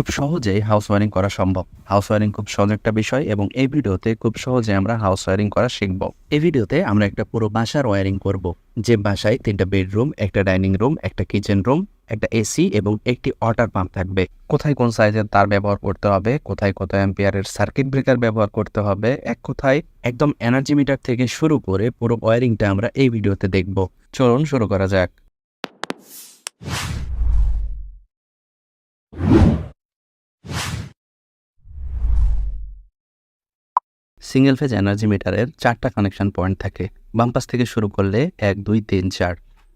খুব সহজেই house wiring করা সম্ভব। হাউস ওয়ারিং খুব সহজ একটা বিষয় এবং এই ভিডিওতে খুব সহজে আমরা হাউস ওয়ারিং করা শিখব। এই ভিডিওতে আমরা একটা পুরো বাসার ওয়ারিং করব, যে বাসায় 3টা বেডরুম, একটা ডাইনিং রুম, একটা কিচেন রুম, একটা এসি এবং একটি ওয়াটার পাম্প থাকবে। কোথায় কোন সাইজের তার ব্যবহার করতে হবে, কোথায় কত অ্যাম্পিয়ারের সার্কিট ব্রেকার ব্যবহার করতে হবে, এক কথায় একদম এনার্জি মিটার থেকে শুরু করে পুরো ওয়ারিংটা আমরা এই ভিডিওতে দেখব। চলুন শুরু করা যাক। সিঙ্গেল ফেজ এনার্জি মিটারের 4টা কানেকশন পয়েন্ট থাকে। বাম পাশ থেকে শুরু করলে 1, 2, 3, 4।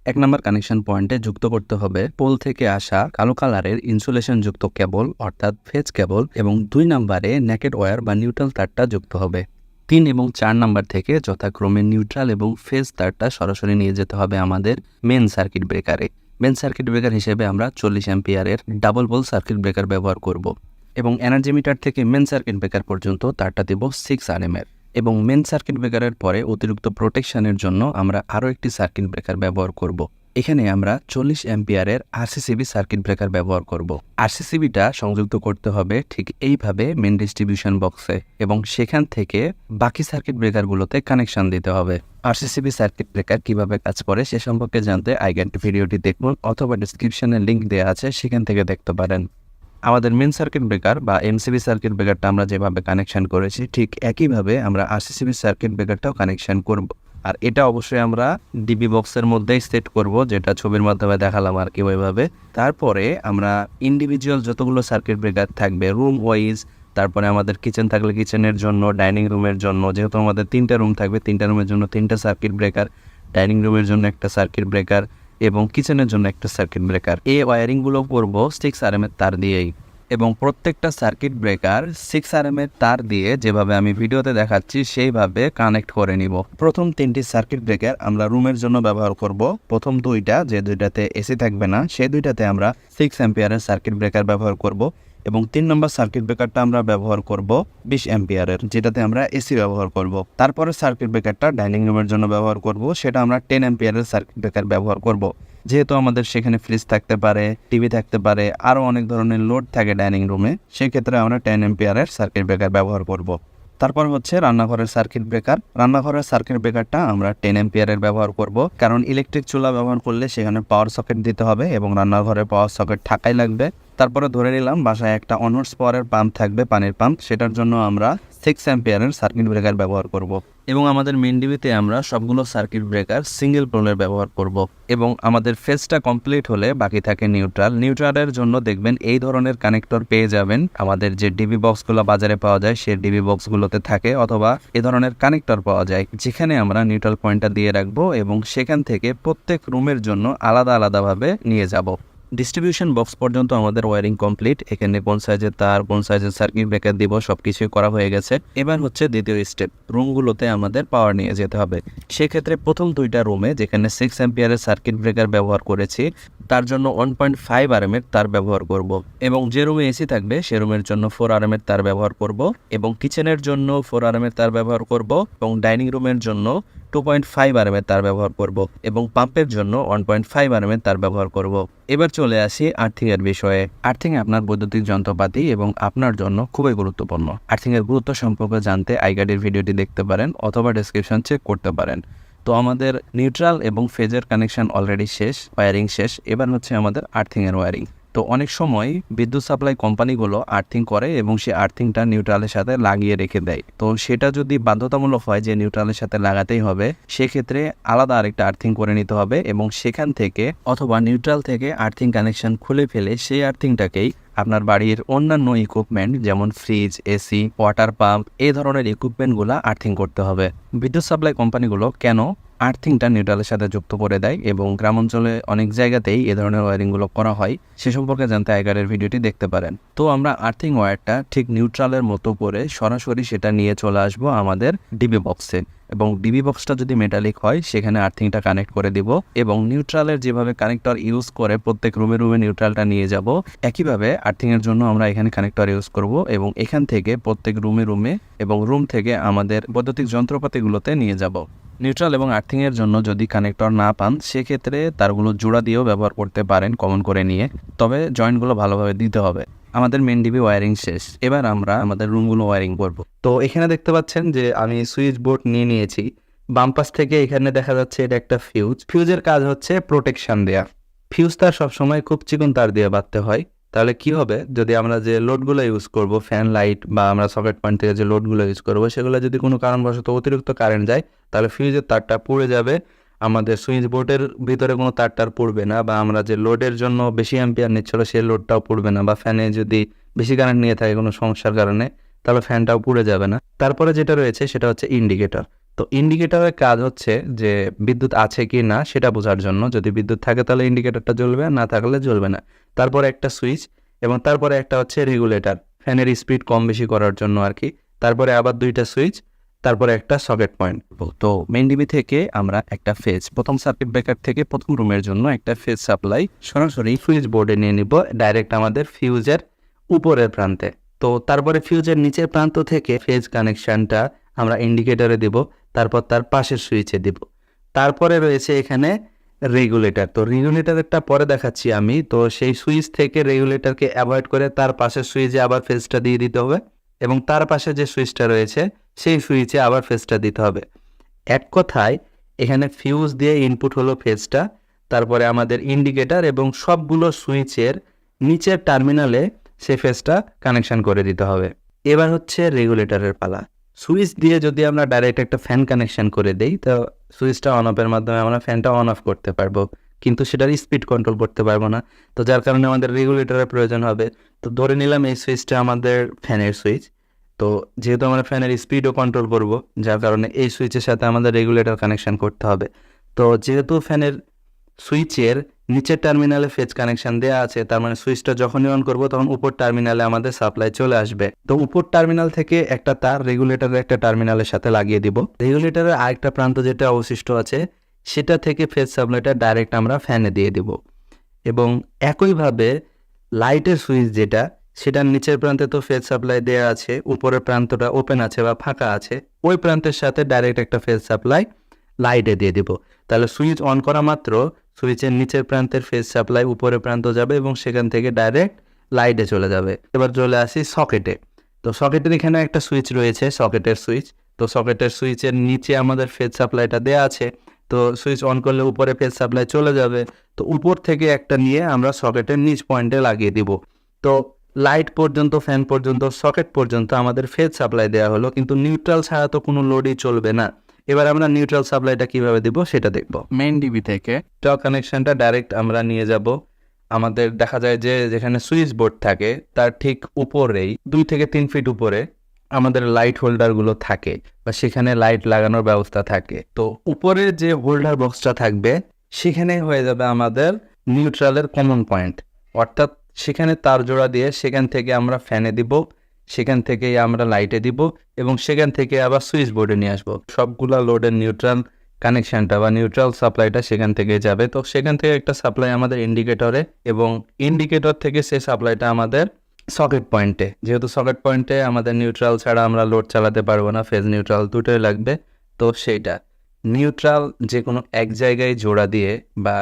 1 নম্বর কানেকশন পয়েন্টে যুক্ত করতে হবে পোল থেকে আসা কালো কালারের ইনসুলেশন যুক্ত কেবল অর্থাৎ ফেজ কেবল, এবং 2 নম্বরে নেকেড ওয়্যার বা নিউট্রাল তারটা যুক্ত হবে। 3 এবং 4 নম্বর থেকে যথাক্রমে নিউট্রাল এবং ফেজ তারটা সরাসরি নিয়ে যেতে হবে আমাদের মেন সার্কিট ব্রেকারে। মেন সার্কিট ব্রেকার হিসেবে আমরা 40 অ্যাম্পিয়ারের ডাবল পোল সার্কিট ব্রেকার ব্যবহার করব এবং এনার্জি মিটার থেকে মেন সার্কিট ব্রেকার পর্যন্ত তারটা দেব 6 RMS এর। এবং মেন সার্কিট ব্রেকারের পরে অতিরিক্ত প্রোটেকশনের জন্য আমরা আরও একটি সার্কিট ব্রেকার ব্যবহার করব। এখানে আমরা 40 অ্যাম্পিয়ারের আরসিসিবি সার্কিট ব্রেকার ব্যবহার করব। আরসিসিবিটা সংযুক্ত করতে হবে ঠিক এইভাবে মেন ডিস্ট্রিবিউশন বক্সে, এবং সেখান থেকে বাকি সার্কিট ব্রেকারগুলোতে কানেকশন দিতে হবে। আরসিসিবি সার্কিট ব্রেকার কিভাবে কাজ করে সে সম্পর্কে জানতে আইগানটি ভিডিওটি দেখুন, অথবা ডিসক্রিপশনে লিঙ্ক দেওয়া আছে, সেখান থেকে দেখতে পারেন। আমাদের মেন সার্কিট ব্রেকার বা এমসিবি সার্কিট ব্রেকারটা আমরা যেভাবে কানেকশন করেছি ঠিক একইভাবে আমরা আরসিসিবি সার্কিট ব্রেকারটাও কানেকশন করব। আর এটা অবশ্যই আমরা ডিবি বক্সের মধ্যেই সেট করব, যেটা ছবির মাধ্যমে দেখালাম আর কি ওইভাবে। তারপরে আমরা ইন্ডিভিজুয়াল যতগুলো সার্কিট ব্রেকার থাকবে রুম ওয়াইজ, তারপরে আমাদের কিচেন থাকলে কিচেনের জন্য, ডাইনিং রুমের জন্য, যেহেতু আমাদের 3টা রুম থাকবে 3টা রুমের জন্য 3টা সার্কিট ব্রেকার, ডাইনিং রুমের জন্য একটা সার্কিট ব্রেকার এবং কিচেনের জন্য একটা সার্কিট ব্রেকার। এই ওয়ারিংগুলো করব 6 RMS তার দিয়েই, এবং প্রত্যেকটা সার্কিট ব্রেকার 6 RMS তার দিয়ে যেভাবে আমি ভিডিওতে দেখাচ্ছি সেইভাবে কানেক্ট করে নিব। প্রথম 3টি সার্কিট ব্রেকার আমরা রুমের জন্য ব্যবহার করব। প্রথম 2টা, যে 2টাতে এসি থাকবে না, সেই 2টাতে আমরা 6 অ্যাম্পিয়ারের সার্কিট ব্রেকার ব্যবহার করব। এবং 3 নম্বর সার্কিট ব্রেকারটা আমরা ব্যবহার করব 20 অ্যাম্পিয়ারের, যেটাতে আমরা এসি ব্যবহার করব। তারপরে সার্কিট ব্রেকারটা ডাইনিং রুমের জন্য ব্যবহার করব, সেটা আমরা 10 অ্যাম্পিয়ারের সার্কিট ব্রেকার ব্যবহার করব। যেহেতু আমাদের সেখানে ফ্রিজ থাকতে পারে, টিভি থাকতে পারে, আরও অনেক ধরনের লোড থাকে ডাইনিং রুমে, সেক্ষেত্রে আমরা 10 অ্যাম্পিয়ারের সার্কিট ব্রেকার ব্যবহার করব। তারপর হচ্ছে রান্নাঘরের সার্কিট ব্রেকার। রান্নাঘরের সার্কিট ব্রেকারটা আমরা 10 অ্যাম্পিয়ারের ব্যবহার করব, কারণ ইলেকট্রিক চুলা ব্যবহার করলে সেখানে পাওয়ার সকেট দিতে হবে এবং রান্নাঘরে পাওয়ার সকেট থাকাই লাগবে। তারপরে ধরে নিলাম বাসায় একটা অনহর্স পাওয়ারের পাম্প থাকবে, পানির পাম্প, সেটার জন্য আমরা 6 অ্যাম্পিয়ারের সার্কিট ব্রেকার ব্যবহার করব। এবং আমাদের মেন ডিবিতে আমরা সবগুলো সার্কিট ব্রেকার সিঙ্গেল পোলের ব্যবহার করব। এবং আমাদের ফেজটা কমপ্লিট হলে বাকি থাকে নিউট্রাল। নিউট্রালের জন্য দেখবেন এই ধরনের কানেক্টর পেয়ে যাবেন, আমাদের যে ডিবি বক্সগুলো বাজারে পাওয়া যায় সেই ডিবি বক্সগুলোতে থাকে, অথবা এ ধরনের কানেক্টর পাওয়া যায়, যেখানে আমরা নিউট্রাল পয়েন্টটা দিয়ে রাখবো এবং সেখান থেকে প্রত্যেক রুমের জন্য আলাদা আলাদাভাবে নিয়ে যাব। ডিস্ট্রিবিউশন বক্স পর্যন্ত আমাদের ওয়ারিং কমপ্লিট। এখানে কোন সাইজের তার, কোন সাইজের সার্কিট ব্রেকার দিব সবকিছুই করা হয়ে গেছে। এবার হচ্ছে দ্বিতীয় স্টেপ, রুমগুলোতে আমাদের পাওয়ার নিয়ে যেতে হবে। সেক্ষেত্রে প্রথম 2টা রুমে যেখানে 6 অ্যাম্পিয়ারের সার্কিট ব্রেকার ব্যবহার করেছি তার জন্য 1.5 RMS তার ব্যবহার করব। এবং যে রুমে এসি থাকবে সে রুমের জন্য 4 RMS তার ব্যবহার করব, এবং কিচেনের জন্য 4 RMS তার ব্যবহার করব, এবং ডাইনিং রুমের জন্য 2.5 RMS তার ব্যবহার করব, এবং পাম্পের জন্য 1.5 RMS তার ব্যবহার করব। এবার চলে আসি আর্থিং এর বিষয়ে। আর্থিং আপনার বৈদ্যুতিক যন্ত্রপাতি এবং আপনার জন্য খুবই গুরুত্বপূর্ণ। আর্থিং এর গুরুত্ব সম্পর্কে জানতে আইগাইডের ভিডিওটি দেখতে পারেন, অথবা ডেসক্রিপশন চেক করতে পারেন। তো আমাদের নিউট্রাল এবং ফেজের কানেকশন অলরেডি শেষ, ওয়ারিং শেষ। এবার হচ্ছে আমাদের আর্থিং এর ওয়ারিং। তো অনেক সময় বিদ্যুৎ সাপ্লাই কোম্পানিগুলো আর্থিং করে এবং সে আর্থিংটা নিউট্রালের সাথে লাগিয়ে রেখে দেয়। তো সেটা যদি বাধ্যতামূলক হয় যে নিউট্রালের সাথে লাগাতেই হবে, সেক্ষেত্রে আলাদা আরেকটা আর্থিং করে নিতে হবে, এবং সেখান থেকে অথবা নিউট্রাল থেকে আর্থিং কানেকশন খুলে ফেলে সেই আর্থিংটাকেই আপনার বাড়ির অন্যান্য ইকুইপমেন্ট যেমন ফ্রিজ, এসি, ওয়াটার পাম্প, এই ধরনের ইকুইপমেন্টগুলো আর্থিং করতে হবে। বিদ্যুৎ সাপ্লাই কোম্পানিগুলো কেন আর্থিংটা নিউট্রালের সাথে যুক্ত করে দেয় এবং গ্রামাঞ্চলে অনেক জায়গাতেই এ ধরনের ওয়ারিংগুলো করা হয়, সে সম্পর্কে জানতে আইগারের ভিডিওটি দেখতে পারেন। তো আমরা আর্থিং ওয়্যারটা ঠিক নিউট্রালের মতো করে সরাসরি সেটা নিয়ে চলে আসবো আমাদের ডিবি বক্সে, এবং ডিবি বক্সটা যদি মেটালিক হয় সেখানে আর্থিংটা কানেক্ট করে দিব, এবং নিউট্রালের যেভাবে কানেক্টর ইউজ করে প্রত্যেক রুমে রুমে নিউট্রালটা নিয়ে যাব, একইভাবে আর্থিংয়ের জন্য আমরা এখানে কানেক্টর ইউজ করব, এবং এখান থেকে প্রত্যেক রুমে রুমে এবং রুম থেকে আমাদের বৈদ্যুতিক যন্ত্রপাতিগুলোতে নিয়ে যাব। নিউট্রাল এবং আর্থিংয়ের জন্য যদি কানেক্টর না পান সেক্ষেত্রে তারগুলো জোড়া দিয়েও ব্যবহার করতে পারেন কমন করে নিয়ে, তবে জয়েন্টগুলো ভালোভাবে দিতে হবে। আমাদের মেন ডিবি ওয়্যারিং শেষ। এবার আমরা আমাদের রুমগুলো ওয়্যারিং করব। তো এখানে দেখতে পাচ্ছেন যে আমি সুইচ বোর্ড নিয়ে নিয়েছি। বাম পাশ থেকে এখানে দেখা যাচ্ছে এটা একটা ফিউজ। ফিউজের কাজ হচ্ছে প্রোটেকশন দেয়া। ফিউজ তার সবসময় খুব চিকন তার দিয়ে বাঁধতে হয়। তাহলে কি হবে, যদি আমরা যে লোডগুলো ইউজ করব, ফ্যান, লাইট বা আমরা সকেট পয়েন্ট থেকে যে লোডগুলো ইউজ করব, সেগুলো যদি কোনো কারণবশত অতিরিক্ত কারেন্ট যায়, তাহলে ফিউজের তারটা পুড়ে যাবে। আমাদের সুইচ বোর্ডের ভিতরে কোনো তারটার পড়বে না, বা আমরা যে লোডের জন্য বেশি অ্যাম্পিয়ার নিচ্ছিল সেই লোডটাও পড়বে না, বা ফ্যানে যদি বেশি কারেন্ট নিয়ে থাকে কোনো সমস্যার কারণে, তাহলে ফ্যানটাও পুড়ে যাবে না। তারপরে যেটা রয়েছে সেটা হচ্ছে ইন্ডিকেটর। তো ইন্ডিকেটরের কাজ হচ্ছে যে বিদ্যুৎ আছে কি না সেটা বোঝার জন্য। যদি বিদ্যুৎ থাকে তাহলে ইন্ডিকেটরটা জ্বলবে, না থাকলে জ্বলবে না। তারপরে একটা সুইচ, এবং তারপরে একটা হচ্ছে রেগুলেটর, ফ্যানের স্পিড কম বেশি করার জন্য আর কি। তারপরে আবার দুইটা সুইচ, তারপরে একটা সকেট পয়েন্ট। তো মেইন ডিবি থেকে আমরা একটা ফেজ, প্রথম সার্কিট ব্রেকার থেকে প্রথম রুমের জন্য একটা ফেজ সাপ্লাই সরাসরি সুইচ বোর্ডে নিয়ে নিব, ডাইরেক্ট আমাদের ফিউজের উপরের প্রান্তে। তো তারপরে ফিউজের নিচের প্রান্ত থেকে ফেজ কানেকশনটা আমরা ইন্ডিকেটরে দিব, তারপর তার পাশের সুইচে দিব। তারপরে রয়েছে এখানে রেগুলেটর। তো রেগুলেটরটা পরে দেখাচ্ছি আমি। তো সেই সুইচ থেকে রেগুলেটরকে অ্যাভয়েড করে তার পাশের সুইচে আবার ফেজটা দিয়ে দিতে হবে, এবং তার পাশে যে সুইচটা রয়েছে সেই সুইচে আবার ফেজটা দিতে হবে। এক কথায় এখানে ফিউজ দিয়ে ইনপুট হলো ফেজটা, তারপরে আমাদের ইন্ডিকেটর এবং সবগুলো সুইচের নিচের টার্মিনালে সেই ফেজটা কানেকশন করে দিতে হবে। এবার হচ্ছে রেগুলেটরের পালা। সুইচ দিয়ে যদি আমরা ডাইরেক্ট একটা ফ্যান কানেকশন করে দেই, তো সুইচটা অন অফের মাধ্যমে আমরা ফ্যানটা অন অফ করতে পারবো, কিন্তু সেটার স্পিড কন্ট্রোল করতে পারবো না। তো যার কারণে আমাদের রেগুলেটরের প্রয়োজন হবে। তো ধরে নিলাম এই সুইচটা আমাদের ফ্যানের সুইচ। তো যেহেতু আমরা ফ্যানের স্পিডও কন্ট্রোল করব, যার কারণে এই সুইচের সাথে আমাদের রেগুলেটর কানেকশন করতে হবে। তো যেহেতু ফ্যানের সুইচের নিচের টার্মিনালে ফেজ কানেকশন দেওয়া আছে, তার মানে সুইচটা যখনই অন করব তখন উপর টার্মিনালে আমাদের সাপ্লাই চলে আসবে। তো উপর টার্মিনাল থেকে একটা তার রেগুলেটরের একটা টার্মিনালের সাথে লাগিয়ে দিব। রেগুলেটরের আরেকটা প্রান্ত যেটা অবশিষ্ট আছে সেটা থেকে ফেজ সাপ্লাইটা ডাইরেক্ট আমরা ফ্যানে দিয়ে দিব। এবং একইভাবে লাইটের সুইচ যেটা, সেটার নিচের প্রান্তে তো ফেজ সাপ্লাই দেওয়া আছে, উপরের প্রান্তটা ওপেন আছে বা ফাঁকা আছে, ওই প্রান্তের সাথে ডাইরেক্ট একটা ফেজ সাপ্লাই লাইটে দিয়ে দিব। তাহলে সুইচ অন করা মাত্র সুইচের নিচের প্রান্তের ফেজ সাপ্লাই উপরের প্রান্ত যাবে এবং সেখান থেকে ডাইরেক্ট লাইটে চলে যাবে। এবার চলে আসি সকেটে। তো সকেটের এখানে একটা সুইচ রয়েছে, সকেটের সুইচ। তো সকেটের সুইচের নিচে আমাদের ফেজ সাপ্লাইটা দেওয়া আছে। তো সুইচ অন করলে উপরে ফেজ সাপ্লাই চলে যাবে। তো উপর থেকে একটা নিয়ে আমরা সকেটের নিচ পয়েন্টে লাগিয়ে দিব। তো লাইট পর্যন্ত, ফ্যান পর্যন্ত, সকেট পর্যন্ত আমাদের ফেজ সাপ্লাই দেওয়া হলো, কিন্তু নিউট্রাল ছাড়া তো কোনো লোডই চলবে না। এবার আমরা নিউট্রাল সাপ্লাইটা কিভাবে দিব সেটা দেখব। মেইন ডিবি থেকে টক কানেকশনটা ডাইরেক্ট আমরা নিয়ে যাব। আমাদের দেখা যায় যে যেখানে সুইচ বোর্ড থাকে তার ঠিক উপরেই 2 থেকে 3 ফিট উপরে আমাদের লাইট হোল্ডারগুলো থাকে, বা সেখানে লাইট লাগানোর ব্যবস্থা থাকে। তো উপরে যে হোল্ডার বক্সটা থাকবে সেখানে হয়ে যাবে আমাদের নিউট্রালের কমন পয়েন্ট, অর্থাৎ সেখানে তার জোড়া দিয়ে সেখান থেকে আমরা ফ্যানে দিব, সেখান থেকেই আমরা লাইটে দিব, এবং সেখান থেকে আবার সুইচ বোর্ডে নিয়ে আসবো। সবগুলা লোডের নিউট্রাল কানেকশনটা বা নিউট্রাল সাপ্লাইটা সেখান থেকে যাবে। তো সেখান থেকে একটা সাপ্লাই আমাদের ইন্ডিকেটরে, এবং ইন্ডিকেটর থেকে সেই সাপ্লাইটা আমাদের সকেট পয়েন্টে। যেহেতু সকেট পয়েন্টে আমাদের নিউট্রাল ছাড়া আমরা লোড চালাতে পারবো না, ফেজ নিউট্রাল দুটোই লাগবে। তো সেইটা নিউট্রাল যে কোনো এক জায়গায় জোড়া দিয়ে, বা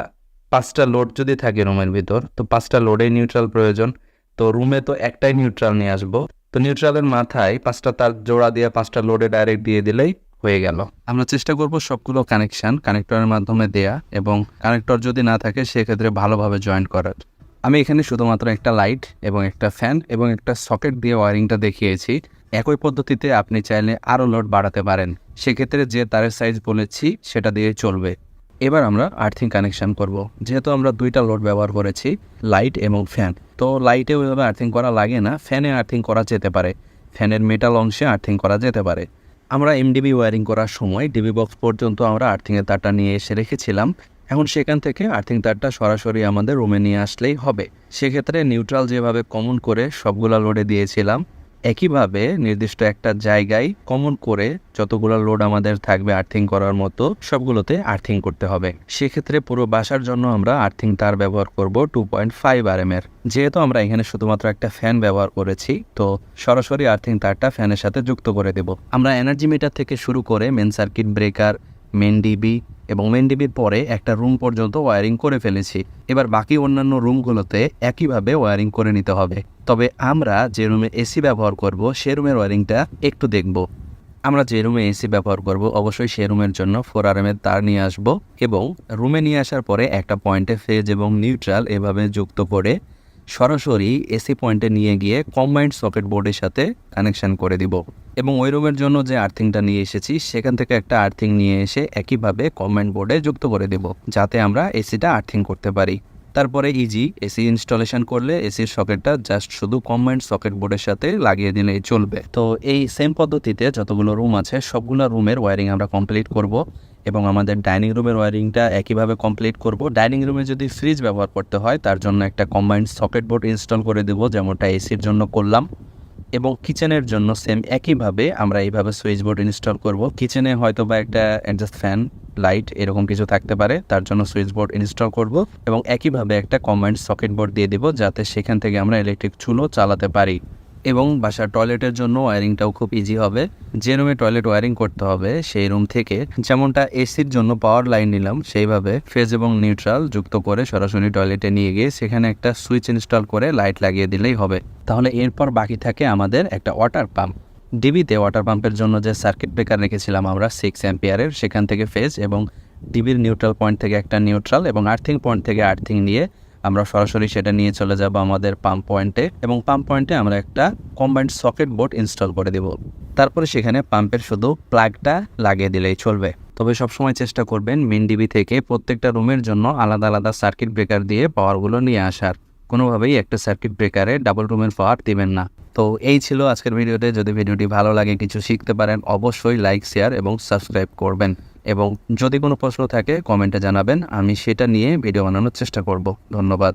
5টা লোড যদি থাকে রুমের ভিতর, তো 5টা লোডেই নিউট্রাল প্রয়োজন। তো রুমে তো একটাই নিউট্রাল নিয়ে আসবো। তো নিউট্রালের মাথায় 5টা তার জোড়া দিয়ে 5টা লোডে ডাইরেক্ট দিয়ে দিলেই হয়ে গেল। আমরা চেষ্টা করব সবগুলো কানেকশন কানেক্টরের মাধ্যমে দেয়া, এবং কানেক্টর যদি না থাকে সেক্ষেত্রে ভালোভাবে জয়েন্ট করার। আমি এখানে শুধুমাত্র একটা লাইট এবং একটা ফ্যান এবং একটা সকেট দিয়ে ওয়ারিংটা দেখিয়েছি। একই পদ্ধতিতে আপনি চাইলে আরও লোড বাড়াতে পারেন, সেক্ষেত্রে যে তারের সাইজ বলেছি সেটা দিয়ে চলবে। এবার আমরা আর্থিং কানেকশন করব। যেহেতু আমরা 2টা লোড ব্যবহার করেছি, লাইট এবং ফ্যান, তো লাইটে ওইভাবে আর্থিং করা লাগে না, ফ্যানে আর্থিং করা যেতে পারে, ফ্যানের মেটাল অংশে আর্থিং করা যেতে পারে। আমরা এমডিবি ওয়ারিং করার সময় ডিবি বক্স পর্যন্ত আমরা আর্থিংয়ের তারটা নিয়ে এসে রেখেছিলাম। এখন সেখান থেকে আর্থিং তারটা সরাসরি আমাদের রুমে নিয়ে আসলেই হবে। সেক্ষেত্রে নিউট্রাল যেভাবে কমন করে সবগুলা লোডে দিয়েছিলাম, একইভাবে নির্দিষ্ট একটা জায়গায় কমন করে যতগুলো লোড আমাদের থাকবে আর্থিং করার মতো সবগুলোতে আর্থিং করতে হবে। সেক্ষেত্রে পুরো বাসার জন্য আমরা আর্থিং তার ব্যবহার করব 2.5 RM এর। যেহেতু আমরা এখানে শুধুমাত্র একটা ফ্যান ব্যবহার করেছি, তো সরাসরি আর্থিং তারটা ফ্যানের সাথে যুক্ত করে দেব। আমরা এনার্জি মিটার থেকে শুরু করে main circuit breaker, main DB, এবং মেন ডিবির পরে একটা রুম পর্যন্ত ওয়্যারিং করে ফেলেছি। এবার বাকি অন্যান্য রুমগুলোতে একইভাবে ওয়্যারিং করে নিতে হবে। তবে আমরা যে রুমে এসি ব্যবহার করব সে রুমের ওয়্যারিংটা একটু দেখব। আমরা যে রুমে এসি ব্যবহার করব অবশ্যই সে রুমের জন্য 4RM এর তার নিয়ে আসব এবং রুমে নিয়ে আসার পরে একটা পয়েন্টে ফেজ এবং নিউট্রাল এভাবে যুক্ত করে সরাসরি এসি পয়েন্টে নিয়ে গিয়ে কম্বাইন্ড সকেট বোর্ডের সাথে কানেকশন করে দিব এবং ওই রুমের জন্য যে আর্থিংটা নিয়ে এসেছি সেখান থেকে একটা আর্থিং নিয়ে এসে একইভাবে কম্বাইন্ড বোর্ডে যুক্ত করে দেব যাতে আমরা এসিটা আর্থিং করতে পারি। তারপরে ইজি এসি ইনস্টলেশন করলে এসির সকেটটা জাস্ট শুধু কম্বাইন্ড সকেট বোর্ডের সাথে লাগিয়ে দিলেই চলবে। তো এই সেম পদ্ধতিতে যতগুলো রুম আছে সবগুলো রুমের ওয়্যারিং আমরা কমপ্লিট করব এবং আমাদের ডাইনিং রুমের ওয়্যারিংটা একইভাবে কমপ্লিট করব। ডাইনিং রুমে যদি ফ্রিজ ব্যবহার করতে হয় তার জন্য একটা কম্বাইন্ড সকেট বোর্ড ইনস্টল করে দেব যেমনটা এসির জন্য করলাম এবং কিচেনের জন্য সেম একইভাবে আমরা এইভাবে সুইচ বোর্ড ইনস্টল করব। কিচেনে হয়তো বা একটা অ্যাডজাস্ট ফ্যান লাইট এরকম কিছু থাকতে পারে, তার জন্য সুইচ বোর্ড ইনস্টল করব এবং একইভাবে একটা কম্বাইন্ড সকেট বোর্ড দিয়ে দেব যাতে সেখান থেকে আমরা ইলেকট্রিক চুলো চালাতে পারি। এবং বাসার টয়লেটের জন্য ওয়্যারিংটাও খুব ইজি হবে। যে রুমে টয়লেট ওয়্যারিং করতে হবে সেই রুম থেকে যেমনটা এসির জন্য পাওয়ার লাইন নিলাম সেইভাবে ফেজ এবং নিউট্রাল যুক্ত করে সরাসরি টয়লেটে নিয়ে গিয়ে সেখানে একটা সুইচ ইনস্টল করে লাইট লাগিয়ে দিলেই হবে। তাহলে এরপর বাকি থাকে আমাদের একটা ওয়াটার পাম্প। ডিবিতে ওয়াটার পাম্পের জন্য যে সার্কিট ব্রেকার রেখেছিলাম আমরা 6 অ্যাম্পিয়ারের, সেখান থেকে ফেজ এবং ডিবির নিউট্রাল পয়েন্ট থেকে একটা নিউট্রাল এবং আর্থিং পয়েন্ট থেকে আর্থিং নিয়ে আমরা সরাসরি সেটা নিয়ে চলে যাব আমাদের পাম্প পয়েন্টে এবং পাম্প পয়েন্টে আমরা একটা কম্বাইন্ড সকেট বোর্ড ইনস্টল করে দেব। তারপরে সেখানে পাম্পের শুধু প্লাগটা লাগিয়ে দিলেই চলবে। তবে সবসময় চেষ্টা করবেন মেন ডিবি থেকে প্রত্যেকটা রুমের জন্য আলাদা আলাদা সার্কিট ব্রেকার দিয়ে পাওয়ারগুলো নিয়ে আসার। কোনোভাবেই একটা সার্কিট ব্রেকারে ডাবল রুমের পাওয়ার দিবেন না। তো এই ছিল আজকের ভিডিওতে। যদি ভিডিওটি ভালো লাগে, কিছু শিখতে পারেন, অবশ্যই লাইক, শেয়ার এবং সাবস্ক্রাইব করবেন এবং যদি কোনো প্রশ্ন থাকে কমেন্টে জানাবেন, আমি সেটা নিয়ে ভিডিও বানানোর চেষ্টা করব। ধন্যবাদ।